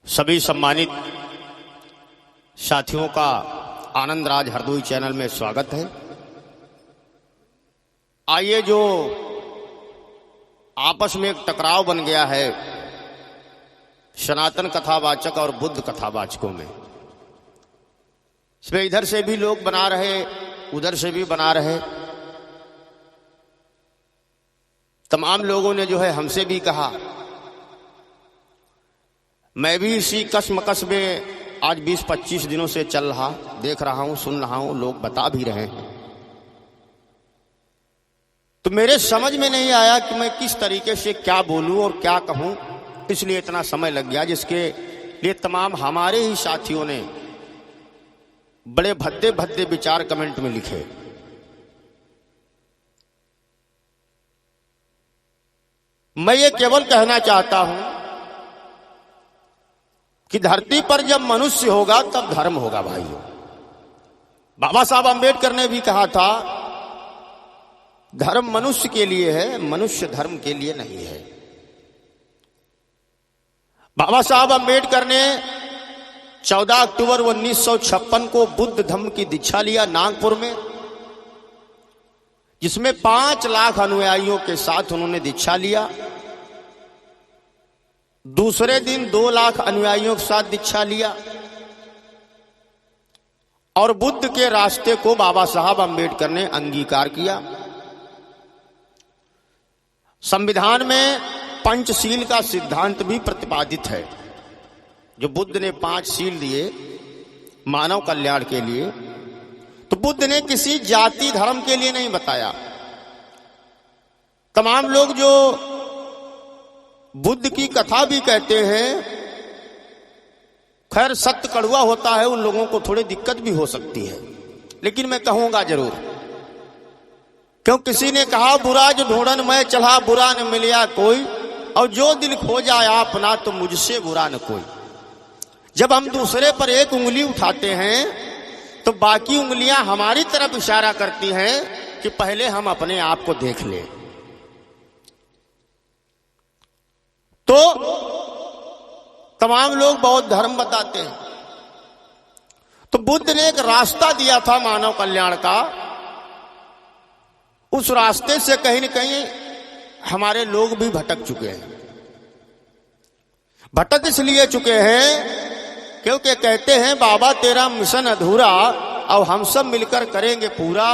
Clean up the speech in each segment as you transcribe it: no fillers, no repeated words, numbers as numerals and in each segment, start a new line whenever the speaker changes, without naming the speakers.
सभी सम्मानित साथियों का आनंद राज हरदोई चैनल में स्वागत है। आइए, जो आपस में एक टकराव बन गया है सनातन कथावाचक और बुद्ध कथावाचकों में, इसमें इधर से भी लोग बना रहे, उधर से भी बना रहे। तमाम लोगों ने जो है हमसे भी कहा, मैं भी इसी कसमकस में आज 20-25 दिनों से चल रहा, देख रहा हूं, सुन रहा हूं, लोग बता भी रहे हैं। तो मेरे समझ में नहीं आया कि मैं किस तरीके से क्या बोलूं और क्या कहूं, इसलिए इतना समय लग गया, जिसके लिए तमाम हमारे ही साथियों ने बड़े भद्दे भद्दे विचार कमेंट में लिखे। मैं ये केवल कहना चाहता हूं कि धरती पर जब मनुष्य होगा तब धर्म होगा। भाइयों, बाबा साहब अंबेडकर ने भी कहा था, धर्म मनुष्य के लिए है, मनुष्य धर्म के लिए नहीं है। बाबा साहब अंबेडकर ने 14 अक्टूबर 1956 को बुद्ध धम्म की दीक्षा लिया नागपुर में, जिसमें 5 लाख अनुयायियों के साथ उन्होंने दीक्षा लिया। दूसरे दिन 2 लाख अनुयायियों के साथ दीक्षा लिया और बुद्ध के रास्ते को बाबा साहब अंबेडकर ने अंगीकार किया। संविधान में पंचशील का सिद्धांत भी प्रतिपादित है, जो बुद्ध ने 5 शील दिए मानव कल्याण के लिए। तो बुद्ध ने किसी जाति धर्म के लिए नहीं बताया। तमाम लोग जो बुद्ध की कथा भी कहते हैं, खैर सत्य कड़वा होता है, उन लोगों को थोड़ी दिक्कत भी हो सकती है, लेकिन मैं कहूंगा जरूर। क्यों किसी ने कहा, बुरा जो ढूंढन मैं चला, बुरा न मिलिया कोई, और जो दिल खो जाए अपना तो मुझसे बुरा न कोई। जब हम दूसरे पर एक उंगली उठाते हैं तो बाकी उंगलियां हमारी तरफ इशारा करती हैं कि पहले हम अपने आप को देख लें। तो तमाम लोग बहुत धर्म बताते हैं। तो बुद्ध ने एक रास्ता दिया था मानव कल्याण का, उस रास्ते से कहीं न कहीं हमारे लोग भी भटक चुके हैं। भटक इसलिए चुके हैं क्योंकि कहते हैं, बाबा तेरा मिशन अधूरा, और हम सब मिलकर करेंगे पूरा,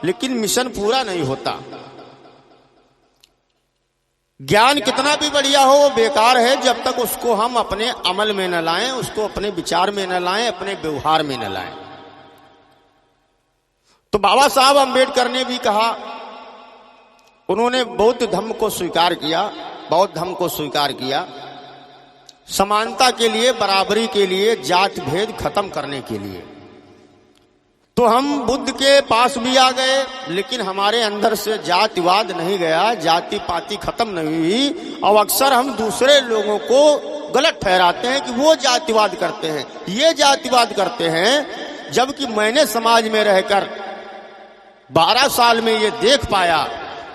लेकिन मिशन पूरा नहीं होता। ज्ञान कितना भी बढ़िया हो वो बेकार है जब तक उसको हम अपने अमल में न लाएं, उसको अपने विचार में न लाएं, अपने व्यवहार में न लाएं। तो बाबा साहब अंबेडकर ने भी कहा, उन्होंने बौद्ध धम्म को स्वीकार किया, बौद्ध धम्म को स्वीकार किया, समानता के लिए, बराबरी के लिए, जात भेद खत्म करने के लिए। तो हम बुद्ध के पास भी आ गए, लेकिन हमारे अंदर से जातिवाद नहीं गया, जाति पाति खत्म नहीं हुई। और अक्सर हम दूसरे लोगों को गलत ठहराते हैं कि वो जातिवाद करते हैं, ये जातिवाद करते हैं, जबकि मैंने समाज में रहकर 12 साल में ये देख पाया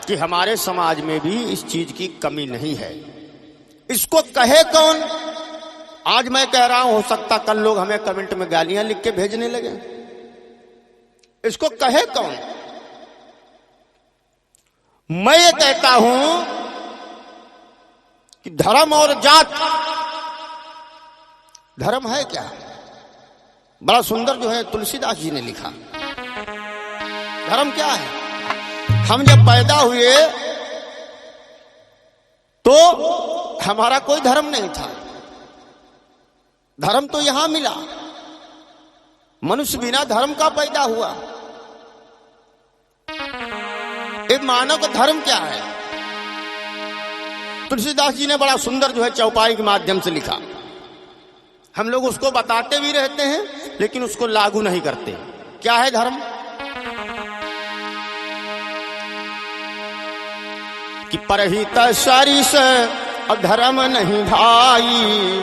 कि हमारे समाज में भी इस चीज की कमी नहीं है। इसको कहे कौन? आज मैं कह रहा हूं, हो सकता कल लोग हमें कमेंट में गालियां लिख के भेजने लगे। इसको कहे कौन? मैं ये कहता हूं कि धर्म और जात, धर्म है क्या? बड़ा सुंदर जो है तुलसीदास जी ने लिखा, धर्म क्या है? हम जब पैदा हुए तो हमारा कोई धर्म नहीं था, धर्म तो यहां मिला। मनुष्य बिना धर्म का पैदा हुआ। एक मानव का धर्म क्या है? तुलसीदास जी ने बड़ा सुंदर जो है चौपाई के माध्यम से लिखा। हम लोग उसको बताते भी रहते हैं, लेकिन उसको लागू नहीं करते। क्या है धर्म? कि परहित सरिस धर्म नहीं भाई,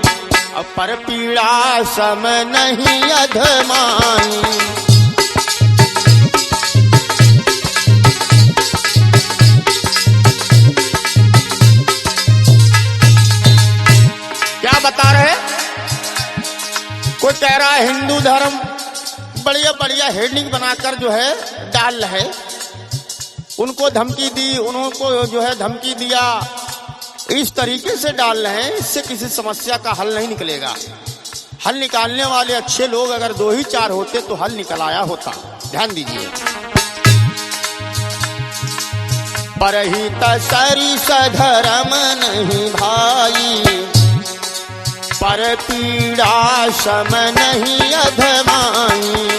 पर पीड़ा सम नहीं अधमाई। क्या बता रहे? कोई कह रहा है हिंदू धर्म, बढ़िया बढ़िया हेडिंग बनाकर जो है डाल रहे, उनको धमकी दी, उनको जो है धमकी दिया, इस तरीके से डाल रहे हैं। इससे किसी समस्या का हल नहीं निकलेगा। हल निकालने वाले अच्छे लोग अगर 2 ही 4 होते तो हल निकल आया होता। ध्यान दीजिए। परहित सरिस धर्म नहीं भाई, पर पीड़ा सम नहीं अधमाई।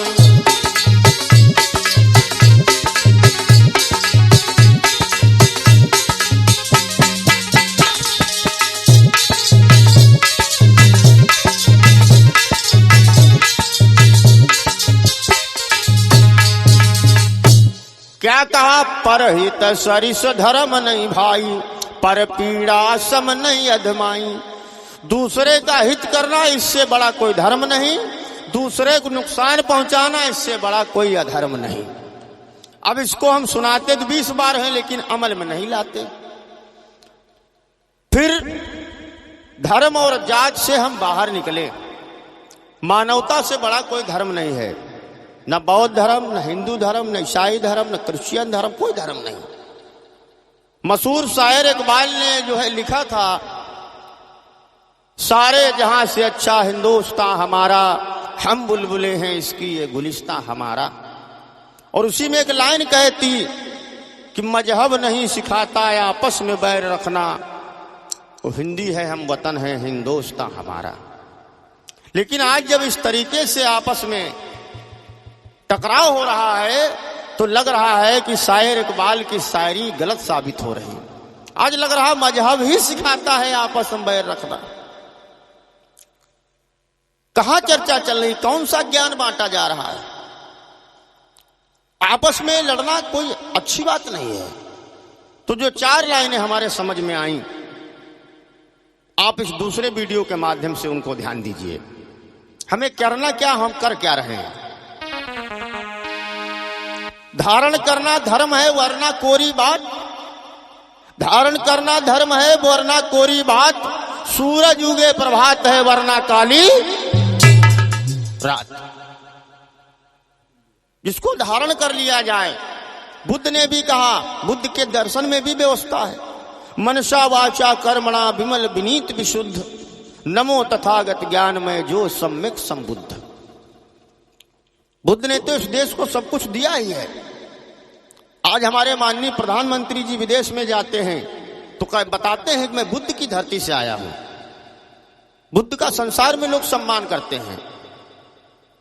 क्या कहा? परहित सरिस धर्म नहीं भाई, पर पीड़ा सम नहीं अधमाई। दूसरे का हित करना इससे बड़ा कोई धर्म नहीं, दूसरे को नुकसान पहुंचाना इससे बड़ा कोई अधर्म नहीं। अब इसको हम सुनाते तो 20 बार हैं, लेकिन अमल में नहीं लाते। फिर धर्म और जात से हम बाहर निकले। मानवता से बड़ा कोई धर्म नहीं है, न बौद्ध धर्म, न हिंदू धर्म, न ईसाई धर्म, न क्रिश्चियन धर्म, कोई धर्म नहीं। मशहूर शायर इकबाल ने जो है लिखा था, सारे जहां से अच्छा हिंदुस्तान हमारा, हम बुलबुले हैं इसकी ये गुलिस्तां हमारा। और उसी में एक लाइन कहती कि मजहब नहीं सिखाता आपस में बैर रखना, वो हिंदी है हम वतन है हिंदुस्तां हमारा। लेकिन आज जब इस तरीके से आपस में टकराव हो रहा है तो लग रहा है कि शायर इकबाल की शायरी गलत साबित हो रही है। आज लग रहा मजहब ही सिखाता है आपस में बैर रखना। कहां चर्चा चल रही, कौन सा ज्ञान बांटा जा रहा है? आपस में लड़ना कोई अच्छी बात नहीं है। तो जो 4 लाइनें हमारे समझ में आई, आप इस दूसरे वीडियो के माध्यम से उनको ध्यान दीजिए। हमें करना क्या, हम कर क्या रहे हैं। धारण करना धर्म है वरना कोरी बात, धारण करना धर्म है वरना कोरी बात, सूरज उगे प्रभात है वरना काली रात। जिसको धारण कर लिया जाए, बुद्ध ने भी कहा, बुद्ध के दर्शन में भी व्यवस्था है, मनसा वाचा कर्मणा विमल विनीत विशुद्ध, नमो तथागत ज्ञान में जो सम्यक संबुद्ध। बुद्ध ने तो इस देश को सब कुछ दिया ही है। आज हमारे माननीय प्रधानमंत्री जी विदेश में जाते हैं तो बताते हैं कि मैं बुद्ध की धरती से आया हूं। बुद्ध का संसार में लोग सम्मान करते हैं,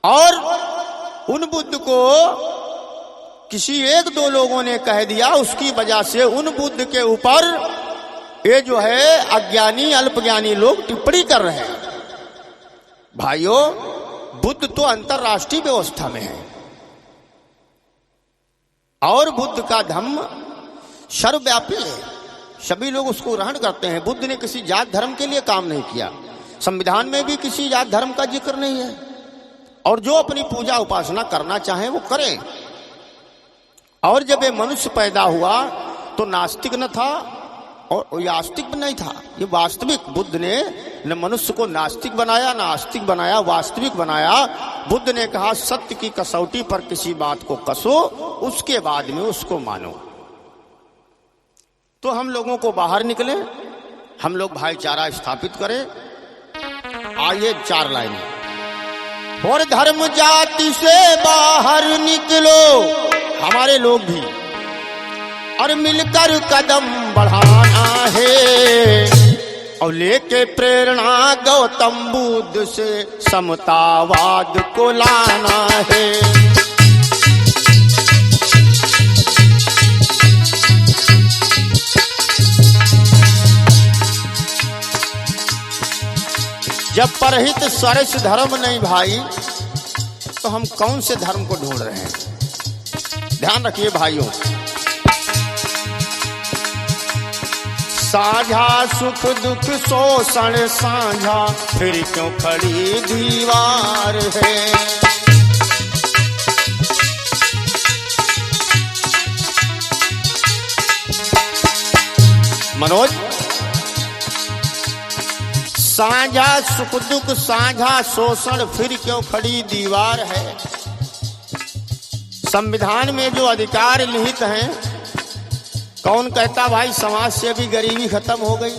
और उन बुद्ध को किसी 1-2 लोगों ने कह दिया, उसकी वजह से उन बुद्ध के ऊपर ये जो है अज्ञानी अल्पज्ञानी लोग टिप्पणी कर रहे हैं। भाइयों, बुद्ध तो अंतरराष्ट्रीय व्यवस्था में है और बुद्ध का धम्म सर्वव्यापी है, सभी लोग उसको ग्रहण करते हैं। बुद्ध ने किसी जात धर्म के लिए काम नहीं किया, संविधान में भी किसी जात धर्म का जिक्र नहीं है, और जो अपनी पूजा उपासना करना चाहे वो करें। और जब ये मनुष्य पैदा हुआ तो नास्तिक न था और आस्तिक भी नहीं था, ये वास्तविक। बुद्ध ने न मनुष्य को नास्तिक बनाया, न आस्तिक बनाया, वास्तविक बनाया। बुद्ध ने कहा सत्य की कसौटी पर किसी बात को कसो, उसके बाद में उसको मानो। तो हम लोगों को बाहर निकले, हम लोग भाईचारा स्थापित करें। आइए 4 लाइनें। और धर्म जाति से बाहर निकलो, हमारे लोग भी, और मिलकर कदम बढ़ाना है, और लेके प्रेरणा गौतम बुद्ध से समतावाद को लाना है। जब परहित सरस धर्म नहीं भाई, तो हम कौन से धर्म को ढूंढ रहे हैं? ध्यान रखिए भाइयों, साझा सुख दुख शोषण साझा, फिर क्यों खड़ी दीवार है। मनोज, साझा सुख दुख साझा शोषण फिर क्यों खड़ी दीवार है। संविधान में जो अधिकार निहित हैं, कौन कहता भाई समाज से भी गरीबी खत्म हो गई?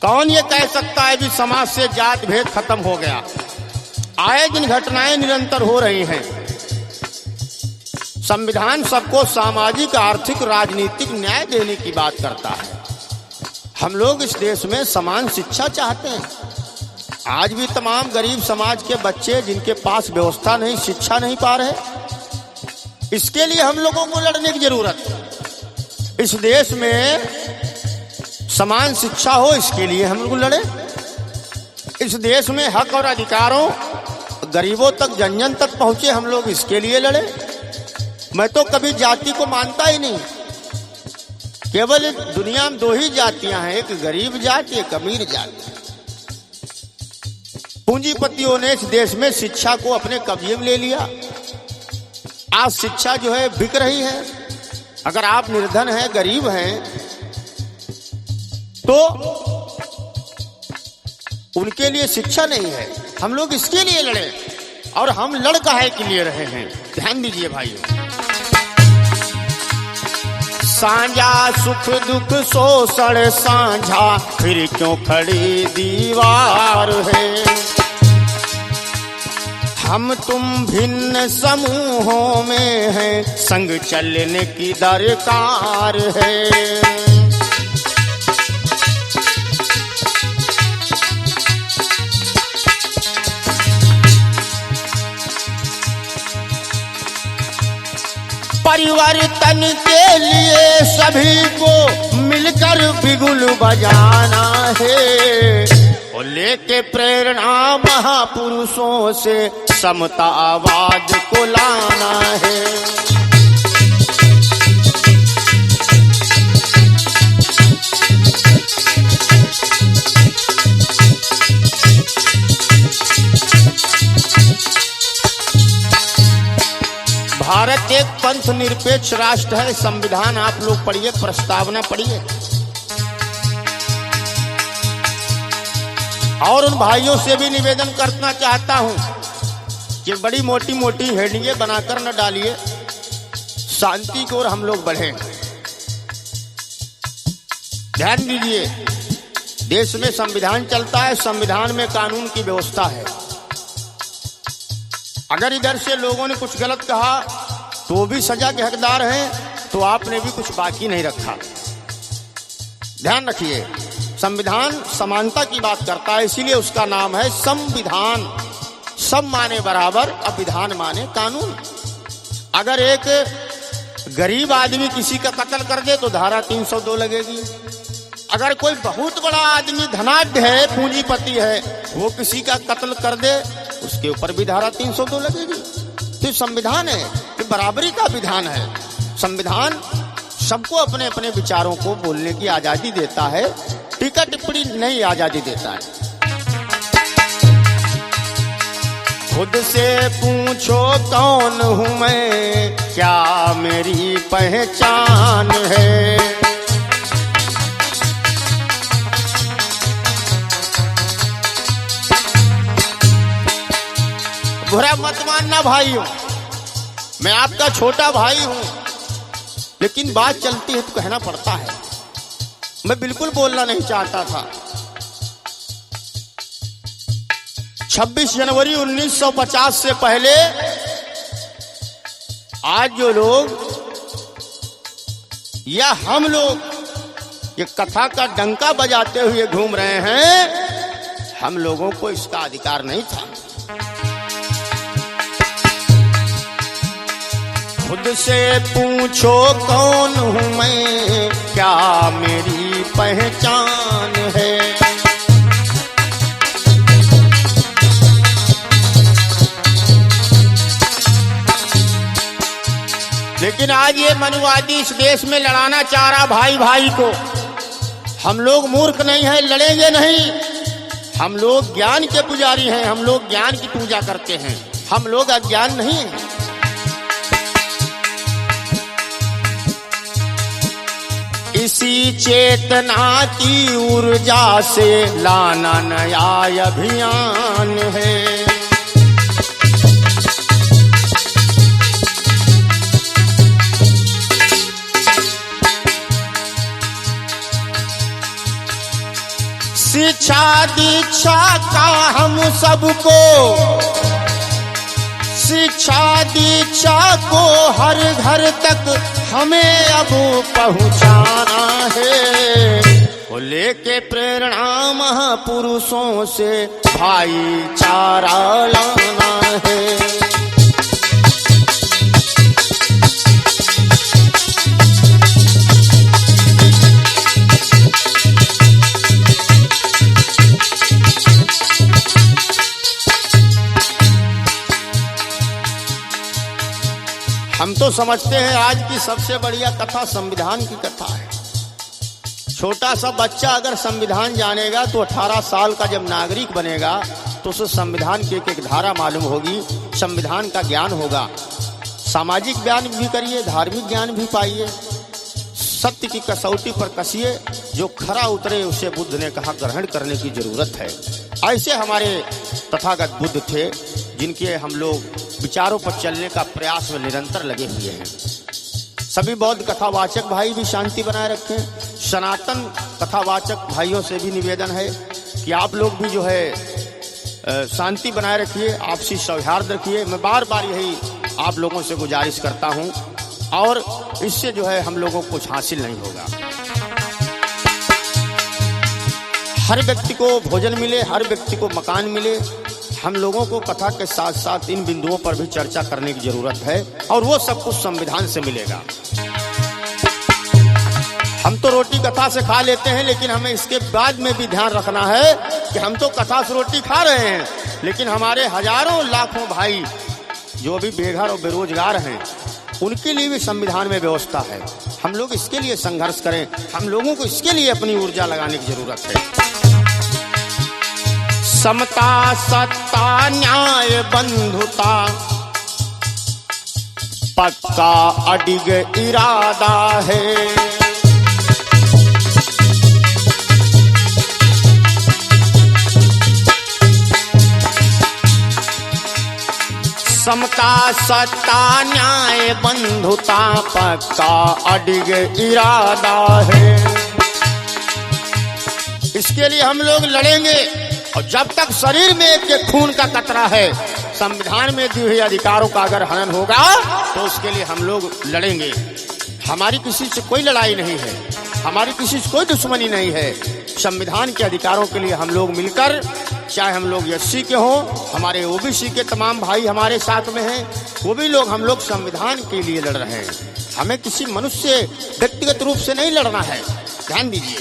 कौन ये कह सकता है भी समाज से जात भेद खत्म हो गया? आए दिन घटनाएं निरंतर हो रही हैं। संविधान सबको सामाजिक आर्थिक राजनीतिक न्याय देने की बात करता है। हम लोग इस देश में समान शिक्षा चाहते हैं। आज भी तमाम गरीब समाज के बच्चे जिनके पास व्यवस्था नहीं, शिक्षा नहीं पा रहे, इसके लिए हम लोगों को लड़ने की जरूरत है। इस देश में समान शिक्षा हो, इसके लिए हम लोग लड़े। इस देश में हक और अधिकारों गरीबों तक जन जन तक पहुंचे, हम लोग इसके लिए लड़े। मैं तो कभी जाति को मानता ही नहीं। केवल दुनिया में दो ही जातियां हैं, एक गरीब जाति, एक अमीर जाति। पूंजीपतियों ने इस देश में शिक्षा को अपने कब्जे में ले लिया। आज शिक्षा जो है बिक रही है। अगर आप निर्धन हैं, गरीब हैं, तो उनके लिए शिक्षा नहीं है। हम लोग इसके लिए लड़े और हम लड़ काहे के लिए रहे हैं, ध्यान दीजिए भाइयों। साझा सुख दुख शोषण साझा फिर क्यों खड़ी दीवार है। हम तुम भिन्न समूहों में हैं, संग चलने की दरकार है। परिवर्तन के लिए सभी को मिलकर बिगुल बजाना है। और लेके प्रेरणा महापुरुषों से समतावाद को लाना है। भारत एक पंथ निरपेक्ष राष्ट्र है। संविधान आप लोग पढ़िए, प्रस्तावना पढ़िए। और उन भाइयों से भी निवेदन करना चाहता हूं कि बड़ी मोटी मोटी हेडिंगें बनाकर न डालिए, शांति की ओर हम लोग बढ़े। ध्यान दीजिए, देश में संविधान चलता है, संविधान में कानून की व्यवस्था है। अगर इधर से लोगों ने कुछ गलत कहा तो भी सजा के हकदार हैं, तो आपने भी कुछ बाकी नहीं रखा। ध्यान रखिए, संविधान समानता की बात करता है, इसीलिए उसका नाम है संविधान। सब माने बराबर, अब विधान माने कानून। अगर एक गरीब आदमी किसी का कत्ल कर दे तो धारा 302 लगेगी। अगर कोई बहुत बड़ा आदमी धनाढ्य है, पूंजीपति है, वो किसी का कत्ल कर दे, उसके ऊपर भी धारा 302 लगेगी। तो संविधान है, ये बराबरी का विधान है। संविधान सबको अपने अपने विचारों को बोलने की आजादी देता है, टीका टिप्पणी नहीं आजादी देता है। खुद से पूछो कौन हूं मैं, क्या मेरी पहचान है। बुरा मत मानना भाइयों, मैं आपका छोटा भाई हूं, लेकिन बात चलती है तो कहना पड़ता है। मैं बिल्कुल बोलना नहीं चाहता था। 26 जनवरी 1950 से पहले आज जो लोग या हम लोग ये कथा का डंका बजाते हुए घूम रहे हैं, हम लोगों को इसका अधिकार नहीं था। खुद से पूछो कौन हूं मैं, क्या मेरी पहचान है। लेकिन आज ये मनुवादी इस देश में लड़ाना चाह रहा भाई भाई को। हम लोग मूर्ख नहीं हैं, लड़ेंगे नहीं। हम लोग ज्ञान के पुजारी हैं, हम लोग ज्ञान की पूजा करते हैं, हम लोग अज्ञान नहीं हैं। इसी चेतना की ऊर्जा से लाना नया अभियान है। शिक्षा दीक्षा का हम सबको, शिक्षा दीक्षा को हर घर तक हमें अब पहुंचाना है। वो लेके प्रेरणा महापुरुषों से भाईचारा लाना है। हम तो समझते हैं आज की सबसे बढ़िया कथा संविधान की कथा है। छोटा सा बच्चा अगर संविधान जानेगा तो 18 साल का जब नागरिक बनेगा तो उसे संविधान की एक एक धारा मालूम होगी, संविधान का ज्ञान होगा। सामाजिक ज्ञान भी करिए, धार्मिक ज्ञान भी पाइए, सत्य की कसौटी पर कसिए, जो खरा उतरे उसे बुद्ध ने कहा ग्रहण करने की जरूरत है। ऐसे हमारे तथागत बुद्ध थे जिनके हम लोग विचारों पर चलने का प्रयास में निरंतर लगे हुए हैं। सभी बौद्ध कथावाचक भाई भी शांति बनाए रखें। सनातन कथावाचक भाइयों से भी निवेदन है कि आप लोग भी जो है शांति बनाए रखिए, आपसी सौहार्द रखिए। मैं बार बार यही आप लोगों से गुजारिश करता हूं, और इससे जो है हम लोगों को कुछ हासिल नहीं होगा। हर व्यक्ति को भोजन मिले, हर व्यक्ति को मकान मिले। हम लोगों को कथा के साथ साथ इन बिंदुओं पर भी चर्चा करने की जरूरत है, और वो सब कुछ संविधान से मिलेगा। हम तो रोटी कथा से खा लेते हैं, लेकिन हमें इसके बाद में भी ध्यान रखना है कि हम तो कथा से रोटी खा रहे हैं, लेकिन हमारे हजारों लाखों भाई जो अभी बेघर और बेरोजगार हैं, उनके लिए भी संविधान में व्यवस्था है। हम लोग इसके लिए संघर्ष करें, हम लोगों को इसके लिए अपनी ऊर्जा लगाने की जरूरत है। समता सत्ता न्याय बंधुता पक्का अडिग इरादा है। समता सत्ता न्याय बंधुता पक्का अडिग इरादा है। इसके लिए हम लोग लड़ेंगे, और जब तक शरीर में एक खून का कतरा है, संविधान में दिए हुए अधिकारों का अगर हनन होगा तो उसके लिए हम लोग लड़ेंगे। हमारी किसी से कोई लड़ाई नहीं है, हमारी किसी से कोई दुश्मनी नहीं है। संविधान के अधिकारों के लिए हम लोग मिलकर, चाहे हम लोग एससी के हों, हमारे ओबीसी के तमाम भाई हमारे साथ में हैं, वो भी लोग, हम लोग संविधान के लिए लड़ रहे हैं। हमें किसी मनुष्य से व्यक्तिगत रूप से नहीं लड़ना है, ध्यान दीजिए।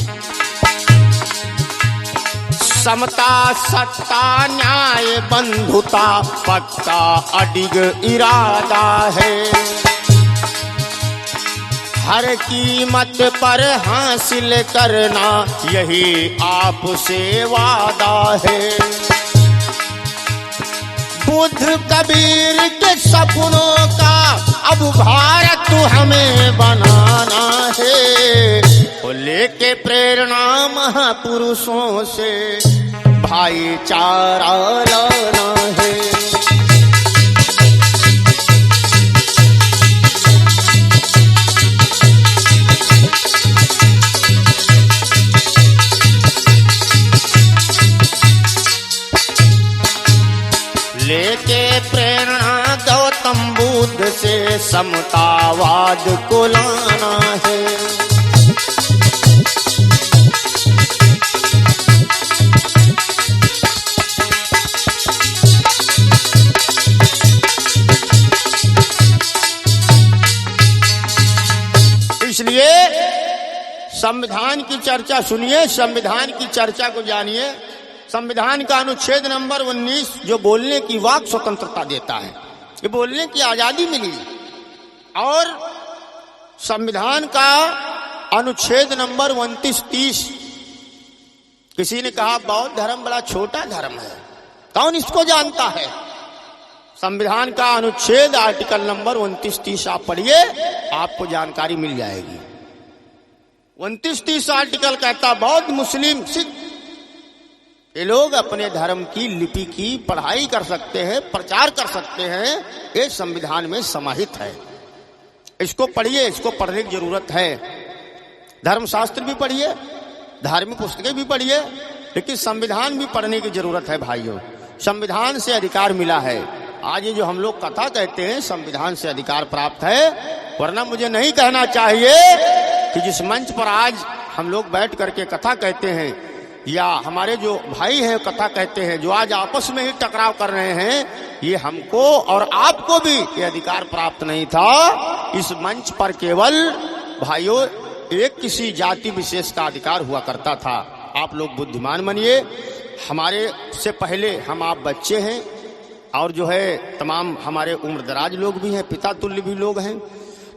समता सत्ता न्याय बंधुता पक्का अडिग इरादा है। हर कीमत पर हासिल करना यही आपसे वादा है। बुद्ध कबीर के सपनों का अब भारत हमें बनाना है। वो लेके प्रेरणा महापुरुषों से भाईचारा लाना है। लेके प्रेरणा गौतम बुद्ध से समतावाद को लाना है। इसलिए संविधान की चर्चा सुनिए, संविधान की चर्चा को जानिए। संविधान का अनुच्छेद नंबर 19 जो बोलने की वाक स्वतंत्रता देता है, ये बोलने की आजादी मिली। और संविधान का अनुच्छेद नंबर 29-30, किसी ने कहा बौद्ध धर्म बड़ा छोटा धर्म है, कौन इसको जानता है? संविधान का अनुच्छेद आर्टिकल नंबर 29-30 आप पढ़िए, आपको जानकारी मिल जाएगी। 29-30 आर्टिकल कहता बौद्ध, मुस्लिम, सिख, ये लोग अपने धर्म की लिपि की पढ़ाई कर सकते हैं, प्रचार कर सकते हैं। ये संविधान में समाहित है। इसको पढ़िए, इसको पढ़ने की जरूरत है। धर्मशास्त्र भी पढ़िए, धार्मिक पुस्तकें भी पढ़िए, लेकिन संविधान भी पढ़ने की जरूरत है भाइयों। संविधान से अधिकार मिला है। आज ये जो हम लोग कथा कहते हैं, संविधान से अधिकार प्राप्त है। वरना मुझे नहीं कहना चाहिए कि जिस मंच पर आज हम लोग बैठ करके कथा कहते हैं, या हमारे जो भाई हैं कथा कहते हैं, जो आज आपस में ही टकराव कर रहे हैं, ये हमको और आपको भी ये अधिकार प्राप्त नहीं था। इस मंच पर केवल भाइयों एक किसी जाति विशेष का अधिकार हुआ करता था। आप लोग बुद्धिमान बनिए। हमारे से पहले हम आप बच्चे हैं, और जो है तमाम हमारे उम्रदराज लोग भी हैं, पिता तुल्य भी लोग हैं।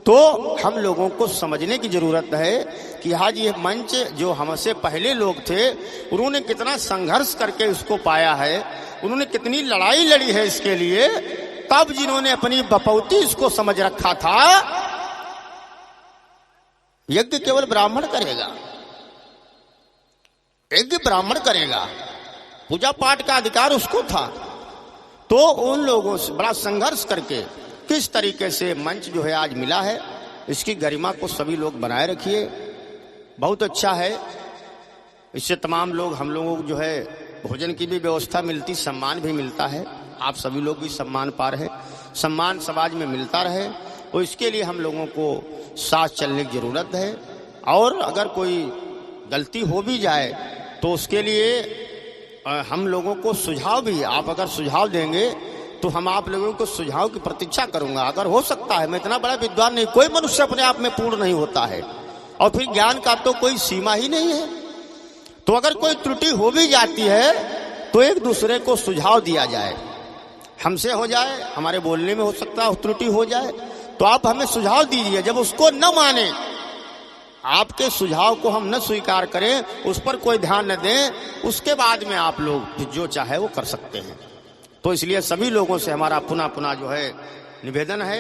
तो हम लोगों को समझने की जरूरत है कि आज ये मंच जो हमसे पहले लोग थे, उन्होंने कितना संघर्ष करके इसको पाया है, उन्होंने कितनी लड़ाई लड़ी है इसके लिए। तब जिन्होंने अपनी बपौती इसको समझ रखा था, यज्ञ केवल ब्राह्मण करेगा, यज्ञ ब्राह्मण करेगा, पूजा पाठ का अधिकार उसको था। तो उन लोगों से बड़ा संघर्ष करके किस तरीके से मंच जो है आज मिला है, इसकी गरिमा को सभी लोग बनाए रखिए। बहुत अच्छा है। इससे तमाम लोग, हम लोगों को जो है भोजन की भी व्यवस्था मिलती, सम्मान भी मिलता है। आप सभी लोग भी सम्मान पा रहे, सम्मान समाज में मिलता रहे। तो इसके लिए हम लोगों को साथ चलने की जरूरत है। और अगर कोई गलती हो भी जाए तो उसके लिए हम लोगों को सुझाव भी, आप अगर सुझाव देंगे तो हम आप लोगों को सुझाव की प्रतीक्षा करूंगा। अगर हो सकता है, मैं इतना बड़ा विद्वान नहीं, कोई मनुष्य अपने आप में पूर्ण नहीं होता है, और फिर ज्ञान का तो कोई सीमा ही नहीं है। तो अगर कोई त्रुटि हो भी जाती है तो एक दूसरे को सुझाव दिया जाए। हमसे हो जाए, हमारे बोलने में हो सकता है त्रुटि हो जाए, तो आप हमें सुझाव दीजिए। जब उसको न माने, आपके सुझाव को हम न स्वीकार करें, उस पर कोई ध्यान न दें, उसके बाद में आप लोग जो चाहे वो कर सकते हैं। तो इसलिए सभी लोगों से हमारा पुनः पुनः जो है निवेदन है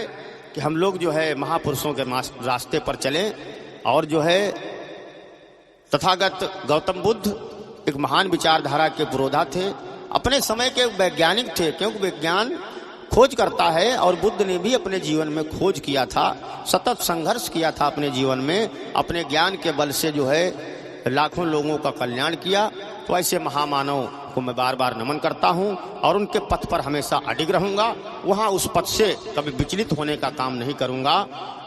कि हम लोग जो है महापुरुषों के रास्ते पर चलें। और जो है तथागत गौतम बुद्ध एक महान विचारधारा के पुरोधा थे, अपने समय के वैज्ञानिक थे, क्योंकि विज्ञान खोज करता है। और बुद्ध ने भी अपने जीवन में खोज किया था, सतत संघर्ष किया था अपने जीवन में, अपने ज्ञान के बल से जो है लाखों लोगों का कल्याण किया। तो ऐसे महामानव को मैं बार बार नमन करता हूं और उनके पथ पर हमेशा अडिग रहूंगा। वहां उस पथ से कभी विचलित होने का काम नहीं करूंगा।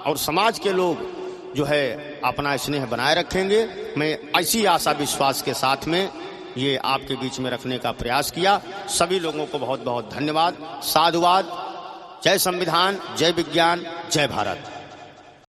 और समाज के लोग जो है अपना स्नेह बनाए रखेंगे। मैं ऐसी आशा विश्वास के साथ में ये आपके बीच में रखने का प्रयास किया। सभी लोगों को बहुत बहुत धन्यवाद, साधुवाद। जय संविधान, जय विज्ञान, जय भारत।